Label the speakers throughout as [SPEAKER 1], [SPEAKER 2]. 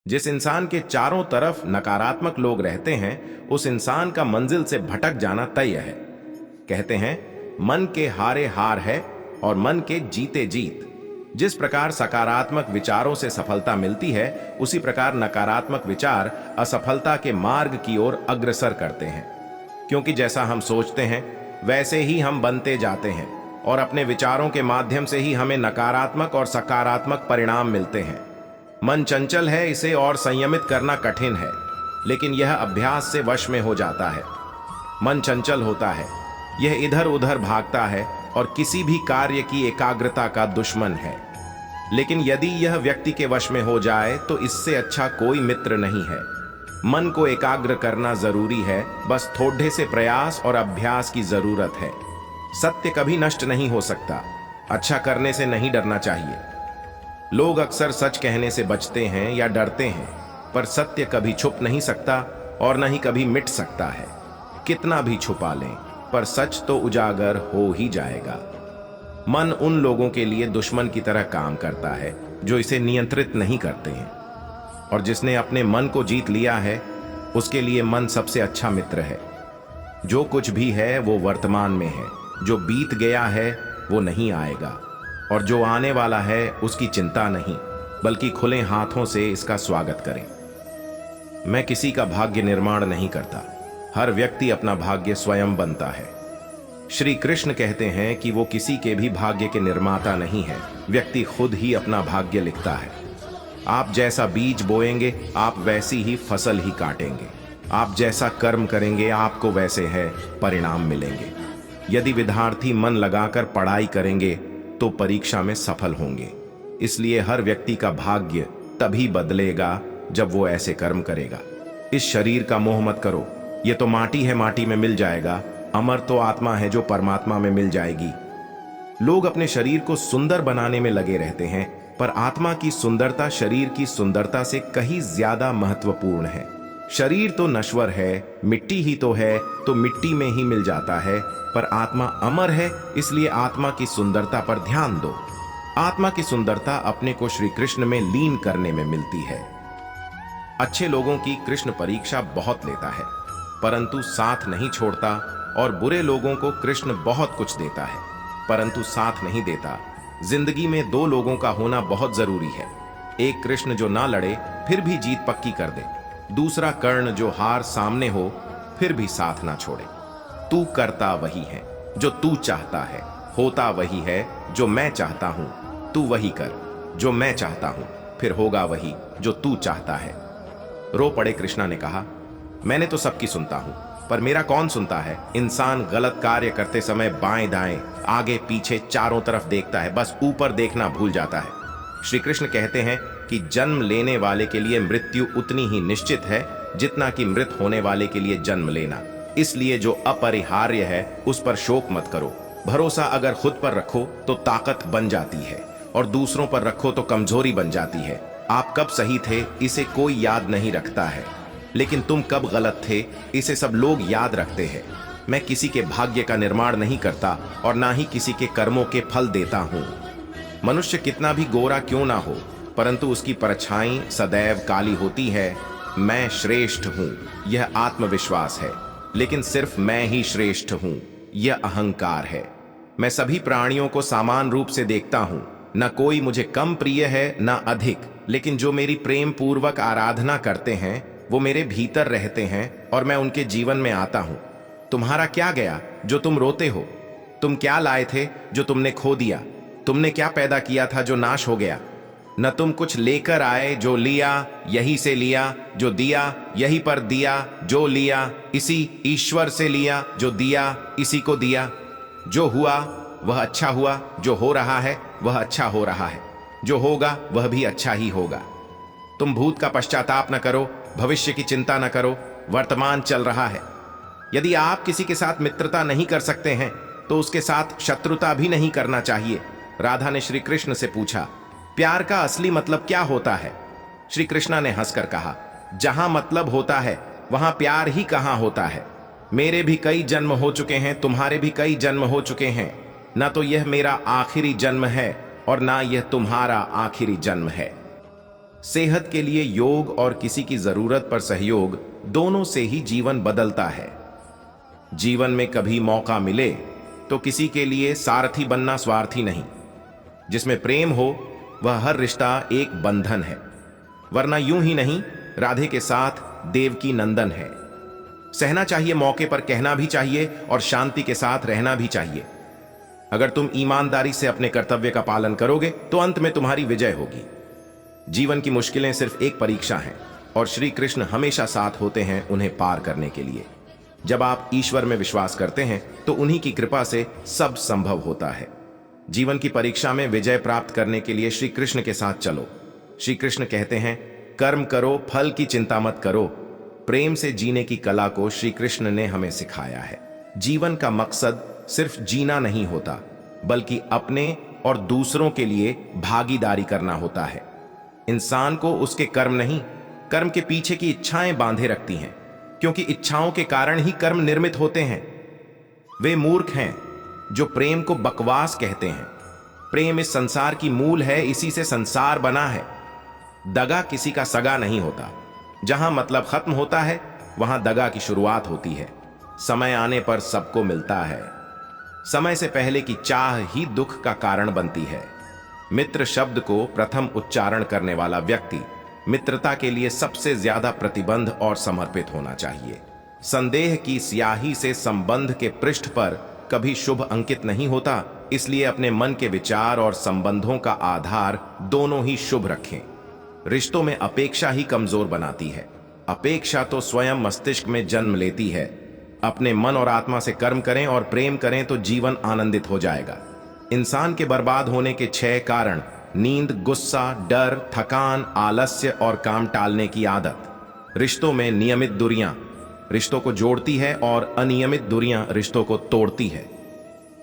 [SPEAKER 1] जिस इंसान के चारों तरफ नकारात्मक लोग रहते हैं उस इंसान का मंजिल से भटक जाना तय है। कहते हैं मन के हारे हार है और मन के जीते जीत। जिस प्रकार सकारात्मक विचारों से सफलता मिलती है उसी प्रकार नकारात्मक विचार असफलता के मार्ग की ओर अग्रसर करते हैं, क्योंकि जैसा हम सोचते हैं वैसे ही हम बनते जाते हैं और अपने विचारों के माध्यम से ही हमें नकारात्मक और सकारात्मक परिणाम मिलते हैं। मन चंचल है, इसे और संयमित करना कठिन है, लेकिन यह अभ्यास से वश में हो जाता है। मन चंचल होता है, यह इधर उधर भागता है और किसी भी कार्य की एकाग्रता का दुश्मन है। लेकिन यदि यह व्यक्ति के वश में हो जाए तो इससे अच्छा कोई मित्र नहीं है। मन को एकाग्र करना जरूरी है, बस थोड़े से प्रयास और अभ्यास की जरूरत है। सत्य कभी नष्ट नहीं हो सकता। अच्छा करने से नहीं डरना चाहिए। लोग अक्सर सच कहने से बचते हैं या डरते हैं, पर सत्य कभी छुप नहीं सकता और न ही कभी मिट सकता है। कितना भी छुपा लें पर सच तो उजागर हो ही जाएगा। मन उन लोगों के लिए दुश्मन की तरह काम करता है जो इसे नियंत्रित नहीं करते हैं, और जिसने अपने मन को जीत लिया है उसके लिए मन सबसे अच्छा मित्र है। जो कुछ भी है वो वर्तमान में है, जो बीत गया है वो नहीं आएगा, और जो आने वाला है उसकी चिंता नहीं, बल्कि खुले हाथों से इसका स्वागत करें। मैं किसी का भाग्य निर्माण नहीं करता, हर व्यक्ति अपना भाग्य स्वयं बनता है। श्री कृष्ण कहते हैं कि वो किसी के भी भाग्य के निर्माता नहीं है, व्यक्ति खुद ही अपना भाग्य लिखता है। आप जैसा बीज बोएंगे आप वैसी ही फसल ही काटेंगे। आप जैसा कर्म करेंगे आपको वैसे है परिणाम मिलेंगे। यदि विद्यार्थी मन लगाकर पढ़ाई करेंगे तो परीक्षा में सफल होंगे। इसलिए हर व्यक्ति का भाग्य तभी बदलेगा जब वो ऐसे कर्म करेगा। इस शरीर का मोह मत करो, ये तो माटी है, माटी में मिल जाएगा। अमर तो आत्मा है जो परमात्मा में मिल जाएगी। लोग अपने शरीर को सुंदर बनाने में लगे रहते हैं, पर आत्मा की सुंदरता शरीर की सुंदरता से कहीं ज्यादा महत्वपूर्ण है। शरीर तो नश्वर है, मिट्टी ही तो है, तो मिट्टी में ही मिल जाता है, पर आत्मा अमर है, इसलिए आत्मा की सुंदरता पर ध्यान दो। आत्मा की सुंदरता अपने को श्री कृष्ण में लीन करने में मिलती है। अच्छे लोगों की कृष्ण परीक्षा बहुत लेता है, परंतु साथ नहीं छोड़ता, और बुरे लोगों को कृष्ण बहुत कुछ देता है, परंतु साथ नहीं देता। जिंदगी में दो लोगों का होना बहुत जरूरी है। एक कृष्ण जो ना लड़े फिर भी जीत पक्की कर दे, दूसरा कर्ण जो हार सामने हो फिर भी साथ ना छोड़े। तू करता वही है जो तू चाहता है, होता वही है जो मैं चाहता हूं। तू वही कर जो मैं चाहता हूं, फिर होगा वही जो तू चाहता है। रो पड़े कृष्णा ने कहा, मैंने तो सबकी सुनता हूं, पर मेरा कौन सुनता है। इंसान गलत कार्य करते समय बाएं दाएं आगे पीछे चारों तरफ देखता है, बस ऊपर देखना भूल जाता है। श्री कृष्ण कहते हैं कि जन्म लेने वाले के लिए मृत्यु उतनी ही निश्चित है जितना कि मृत होने वाले के लिए जन्म लेना। इसलिए जो अपरिहार्य है उस पर शोक मत करो। भरोसा अगर खुद पर रखो तो ताकत बन जाती है, और दूसरों पर रखो तो कमजोरी बन जाती है। आप कब सही थे इसे कोई याद नहीं रखता है, लेकिन तुम कब गलत थे इसे सब लोग याद रखते हैं। मैं किसी के भाग्य का निर्माण नहीं करता और ना ही किसी के कर्मों के फल देता हूं। मनुष्य कितना भी गोरा क्यों ना हो, परंतु उसकी परछाई सदैव काली होती है। मैं श्रेष्ठ हूं यह आत्मविश्वास है, लेकिन सिर्फ मैं ही श्रेष्ठ हूं यह अहंकार है। मैं सभी प्राणियों को समान रूप से देखता हूं, न कोई मुझे कम प्रिय है न अधिक, लेकिन जो मेरी प्रेम पूर्वक आराधना करते हैं वो मेरे भीतर रहते हैं और मैं उनके जीवन में आता हूं। तुम्हारा क्या गया जो तुम रोते हो? तुम क्या लाए थे जो तुमने खो दिया? तुमने क्या पैदा किया था जो नाश हो गया? न तुम कुछ लेकर आए, जो लिया यही से लिया, जो दिया यही पर दिया, जो लिया इसी ईश्वर से लिया, जो दिया इसी को दिया। जो हुआ वह अच्छा हुआ, जो हो रहा है वह अच्छा हो रहा है, जो होगा वह भी अच्छा ही होगा। तुम भूत का पश्चाताप न करो, भविष्य की चिंता न करो, वर्तमान चल रहा है। यदि आप किसी के साथ मित्रता नहीं कर सकते हैं तो उसके साथ शत्रुता भी नहीं करना चाहिए। राधा ने श्री कृष्ण से पूछा, प्यार का असली मतलब क्या होता है? श्री कृष्णा ने हंसकर कहा, जहां मतलब होता है वहां प्यार ही कहां होता है। मेरे भी कई जन्म हो चुके हैं, तुम्हारे भी कई जन्म हो चुके हैं। ना तो यह मेरा आखिरी जन्म है और ना यह तुम्हारा आखिरी जन्म है। सेहत के लिए योग और किसी की जरूरत पर सहयोग, दोनों से ही जीवन बदलता है। जीवन में कभी मौका मिले तो किसी के लिए सारथी बनना स्वार्थी नहीं। जिसमें प्रेम हो वह हर रिश्ता एक बंधन है, वरना यूं ही नहीं, राधे के साथ देवकी नंदन है। सहना चाहिए, मौके पर कहना भी चाहिए और शांति के साथ रहना भी चाहिए। अगर तुम ईमानदारी से अपने कर्तव्य का पालन करोगे तो अंत में तुम्हारी विजय होगी। जीवन की मुश्किलें सिर्फ एक परीक्षा हैं और श्री कृष्ण हमेशा साथ होते हैं उन्हें पार करने के लिए। जब आप ईश्वर में विश्वास करते हैं तो उन्हीं की कृपा से सब संभव होता है। जीवन की परीक्षा में विजय प्राप्त करने के लिए श्री कृष्ण के साथ चलो। श्री कृष्ण कहते हैं, कर्म करो, फल की चिंता मत करो। प्रेम से जीने की कला को श्री कृष्ण ने हमें सिखाया है। जीवन का मकसद सिर्फ जीना नहीं होता, बल्कि अपने और दूसरों के लिए भागीदारी करना होता है। इंसान को उसके कर्म नहीं, कर्म के पीछे की इच्छाएं बांधे रखती हैं, क्योंकि इच्छाओं के कारण ही कर्म निर्मित होते हैं। वे मूर्ख हैं जो प्रेम को बकवास कहते हैं। प्रेम इस संसार की मूल है, इसी से संसार बना है। दगा किसी का सगा नहीं होता। जहां मतलब खत्म होता है वहां दगा की शुरुआत होती है। समय आने पर सबको मिलता है। समय से पहले की चाह ही दुख का कारण बनती है। मित्र शब्द को प्रथम उच्चारण करने वाला व्यक्ति मित्रता के लिए सबसे ज्यादा प्रतिबंध और समर्पित होना चाहिए। संदेह की स्याही से संबंध के पृष्ठ पर कभी शुभ अंकित नहीं होता, इसलिए अपने मन के विचार और संबंधों का आधार दोनों ही शुभ रखें। रिश्तों में अपेक्षा ही कमजोर बनाती है। अपेक्षा तो स्वयं मस्तिष्क में जन्म लेती है। अपने मन और आत्मा से कर्म करें और प्रेम करें तो जीवन आनंदित हो जाएगा। इंसान के बर्बाद होने के 6 कारण: नींद, गुस्सा, डर, थकान, आलस्य और काम टालने की आदत। रिश्तों में नियमित दूरियां रिश्तों को जोड़ती है और अनियमित दूरियां रिश्तों को तोड़ती है।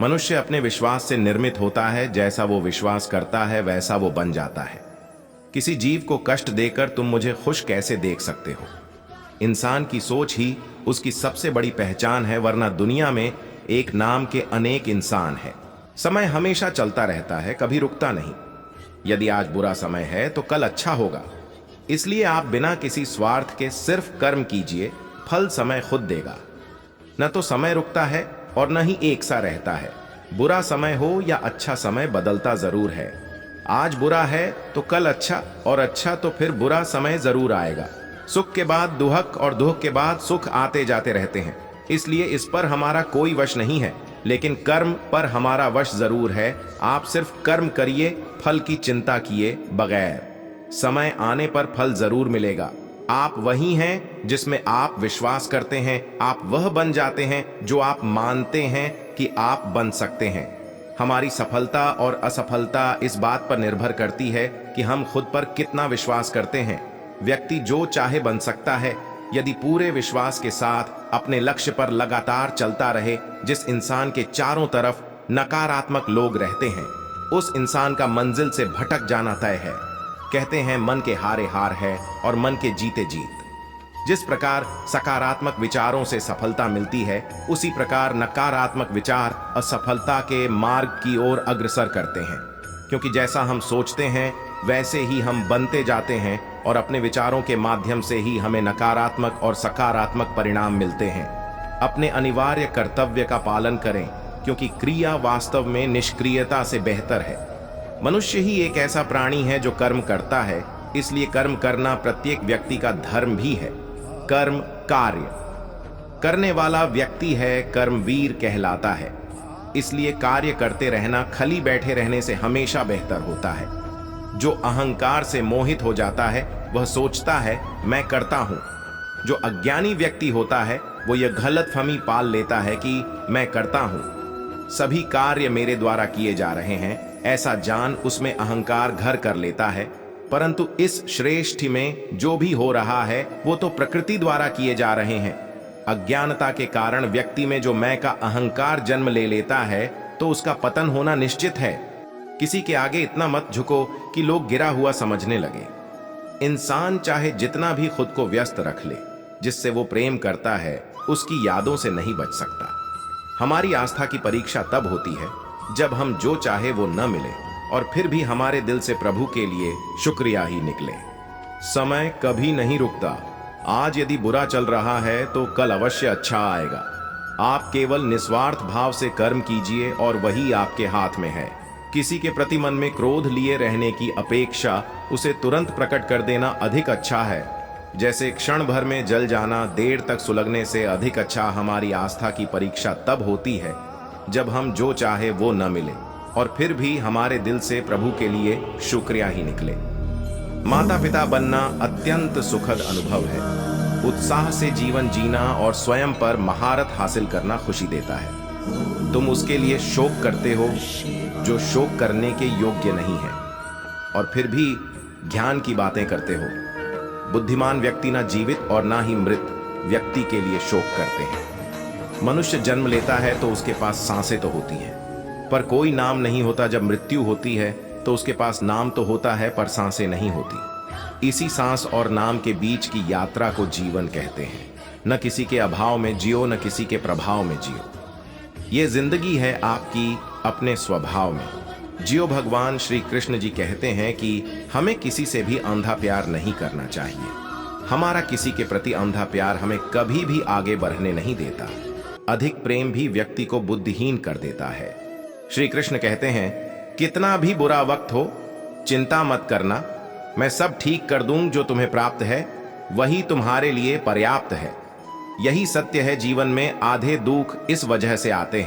[SPEAKER 1] मनुष्य अपने विश्वास से निर्मित होता है। जैसा वो विश्वास करता है वैसा वो बन जाता है। किसी जीव को कष्ट देकर तुम मुझे खुश कैसे देख सकते हो? इंसान की सोच ही उसकी सबसे बड़ी पहचान है, वरना दुनिया में एक नाम के अनेक इंसान है। समय हमेशा चलता रहता है, कभी रुकता नहीं। यदि आज बुरा समय है तो कल अच्छा होगा। इसलिए आप बिना किसी स्वार्थ के सिर्फ कर्म कीजिए, फल समय खुद देगा। न तो समय रुकता है और न ही एक सा रहता है। बुरा समय हो या अच्छा समय बदलता जरूर है। आज बुरा है तो कल अच्छा, और अच्छा तो फिर बुरा समय जरूर आएगा। सुख के बाद दुहक और दुहक के बाद सुख आते जाते रहते हैं। इसलिए इस पर हमारा कोई वश नहीं है, लेकिन कर्म पर हमारा वश जरूर है। आप सिर्फ कर्म करिए, फल की चिंता किए बगैर। समय आने पर फल जरूर मिलेगा। आप वही हैं जिसमें आप विश्वास करते हैं। आप वह बन जाते हैं जो आप मानते हैं कि आप बन सकते हैं। हमारी सफलता और असफलता इस बात पर निर्भर करती है कि हम खुद पर कितना विश्वास करते हैं। व्यक्ति जो चाहे बन सकता है, यदि पूरे विश्वास के साथ अपने लक्ष्य पर लगातार चलता रहे। जिस इंसान के चारों तरफ नकारात्मक लोग रहते हैं, उस इंसान का मंजिल से भटक जाना तय है। कहते हैं मन के हारे हार है और मन के जीते जीत। जिस प्रकार सकारात्मक विचारों से सफलता मिलती है, उसी प्रकार नकारात्मक विचार असफलता के मार्ग की ओर अग्रसर करते हैं। क्योंकि जैसा हम सोचते हैं वैसे ही हम बनते जाते हैं, और अपने विचारों के माध्यम से ही हमें नकारात्मक और सकारात्मक परिणाम मिलते हैं। अपने अनिवार्य कर्तव्य का पालन करें, क्योंकि क्रिया वास्तव में निष्क्रियता से बेहतर है। मनुष्य ही एक ऐसा प्राणी है जो कर्म करता है, इसलिए कर्म करना प्रत्येक व्यक्ति का धर्म भी है। कर्म कार्य करने वाला व्यक्ति है, कर्मवीर कहलाता है। इसलिए कार्य करते रहना खाली बैठे रहने से हमेशा बेहतर होता है। जो अहंकार से मोहित हो जाता है वह सोचता है मैं करता हूं। जो अज्ञानी व्यक्ति होता है वो यह गलतफहमी पाल लेता है कि मैं करता हूं, सभी कार्य मेरे द्वारा किए जा रहे हैं, ऐसा जान उसमें अहंकार घर कर लेता है। परंतु इस श्रेष्ठी में जो भी हो रहा है वो तो प्रकृति द्वारा किए जा रहे हैं। अज्ञानता के कारण व्यक्ति में जो मैं का अहंकार जन्म ले लेता है तो उसका पतन होना निश्चित है। किसी के आगे इतना मत झुको कि लोग गिरा हुआ समझने लगे। इंसान चाहे जितना भी खुद को व्यस्त रख ले, जिससे वो प्रेम करता है उसकी यादों से नहीं बच सकता। हमारी आस्था की परीक्षा तब होती है जब हम जो चाहे वो न मिले और फिर भी हमारे दिल से प्रभु के लिए शुक्रिया ही निकले। समय कभी नहीं रुकता। आज यदि बुरा चल रहा है तो कल अवश्य अच्छा आएगा। आप केवल निस्वार्थ भाव से कर्म कीजिए और वही आपके हाथ में है। किसी के प्रति मन में क्रोध लिए रहने की अपेक्षा उसे तुरंत प्रकट कर देना अधिक अच्छा है। जैसे क्षण भर में जल जाना देर तक सुलगने से अधिक अच्छा हमारी आस्था की परीक्षा तब होती है जब हम जो चाहे वो न मिले और फिर भी हमारे दिल से प्रभु के लिए शुक्रिया ही निकले। माता पिता बनना अत्यंत सुखद अनुभव है। उत्साह से जीवन जीना और स्वयं पर महारत हासिल करना खुशी देता है। तुम उसके लिए शोक करते हो जो शोक करने के योग्य नहीं है और फिर भी ज्ञान की बातें करते हो। बुद्धिमान व्यक्ति ना जीवित और ना ही मृत व्यक्ति के लिए शोक करते हैं। मनुष्य जन्म लेता है तो उसके पास सांसें तो होती हैं, पर कोई नाम नहीं होता। जब मृत्यु होती है तो उसके पास नाम तो होता है पर सांसें नहीं होती। इसी सांस और नाम के बीच की यात्रा को जीवन कहते हैं। न किसी के अभाव में जियो, न किसी के प्रभाव में जियो। ये जिंदगी है आपकी अपने स्वभाव में जियो। भगवान श्री कृष्ण जी कहते हैं कि हमें किसी से भी अंधा प्यार नहीं करना चाहिए। हमारा किसी के प्रति अंधा प्यार हमें कभी भी आगे बढ़ने नहीं देता। अधिक प्रेम भी व्यक्ति को बुद्धिहीन कर देता है। श्री कृष्ण कहते हैं, कितना भी बुरा वक्त हो चिंता मत करना, मैं सब ठीक कर दूं। जो तुम्हें प्राप्त है वही तुम्हारे लिए पर्याप्त है। यही सत्य है जीवन में। आधे दुख इस वजह से आते हैं